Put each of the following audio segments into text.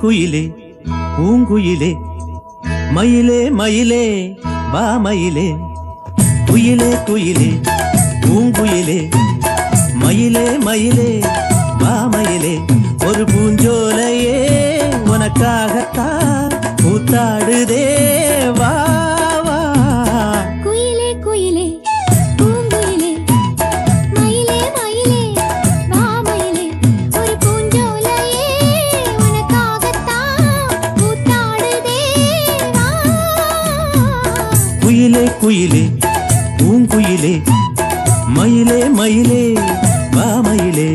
குயிலே பூங்குயிலே மயிலே மயிலே வா மயிலே குயிலே குயிலே பூங்குயிலே மயிலே மயிலே வா மயிலே ஒரு பூஞ்சோலையே உனக்காகத்தான் கூத்தாடுதே வா வா குயிலே குயிலே பூங்குயிலே மயிலே மயிலே வா மயிலே ஒரு பூஞ்சோலையே உனக்காகத்தான் கூத்தாடுதே வா குயிலே குயிலே பூங்குயிலே மயிலே மயிலே வா மயிலே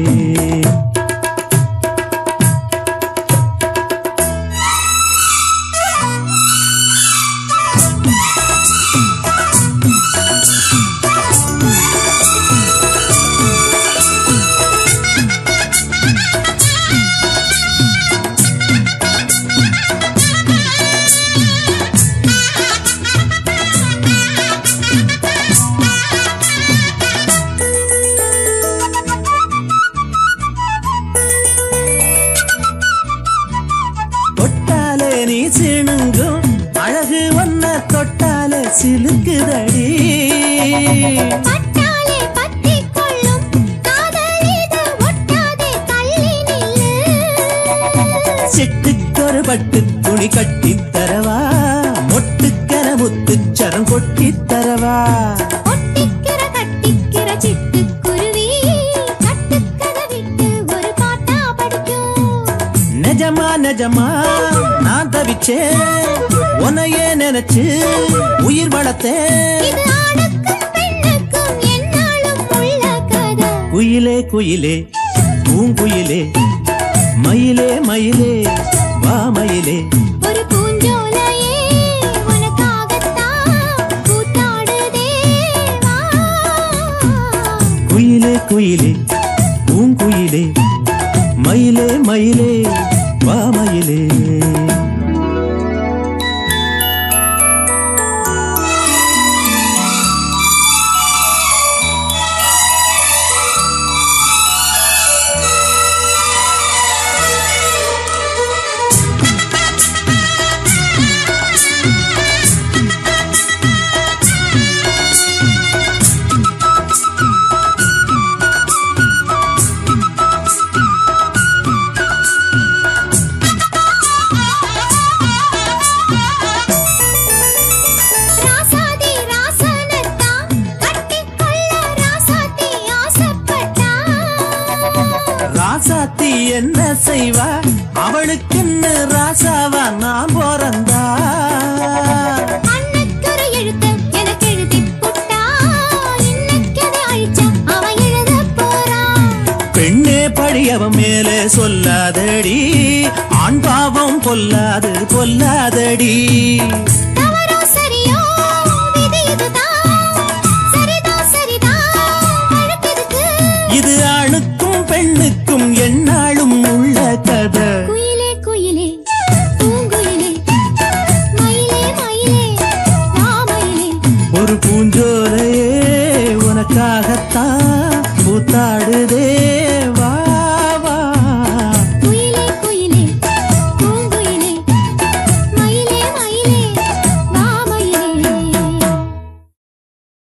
நீ சிணுங்கும் அழகு ஒன்ன தொட்டாலே சிலுக்குதடி பட்டாலே பத்திக் கொள்ளும் காதல் இது ஒட்டாதே தள்ளி நில்லு சிட்டுக்கொரு பட்டு துணி கட்டித் தரவா மொட்டுக்கர முத்துச்சரம் கொட்டித் தரவா ஒட்டிக்கிற கட்டிக்கிற சிட்டுக்குருவி கட்டுக்கதை விட்டு ஒரு பாட்டா படிக்கும் நிஜமா நிஜமா நான் தவிச்சேன் உன்னையே நினைச்சு உயிர் வளர்த்தேன் இது ஆணுக்கும் பெண்ணுக்கும் என்னாலும் உள்ள கதை குயிலே குயிலே பூங்குயிலே மயிலே மயிலே வா மயிலே ஒரு பூஞ்சோலையே உனக்காகத்தான் கூத்தாடுதே வா குயிலே குயிலே பூங்குயிலே மயிலே மயிலே வா மயிலே ராசாதி ராசனத்தான் கட்டிக்கொள்ள ராசாத்தி ஆசைப்பட்டா ராசாத்தி என்ன செய்வா அவளுக்குன்னு ராசாவா நான் பிறந்தா அன்னைக்கொரு எழுத்து எனக்கு எழுதிப் புட்டா இன்னைக்கதை அழிச்சா அவன் எழுதப் போறான் பெண்ணே படியவன் மேலே சொல்லாதடி ஆண் பாவம் பொல்லாது பொல்லாதடி தவறோ சரியோ விதி இதுதான் சரிதான் சரிதான் அழுத்ததுக்கு இது ஆணுக்கும் பெண்ணுக்கும் எந்நாளும் உள்ள கதை குயிலே குயிலே பூங்குயிலே மயிலே மயிலே வா மயிலே ஒரு பூஞ்சோலையே உனக்காகத்தான் கூத்தாடுதே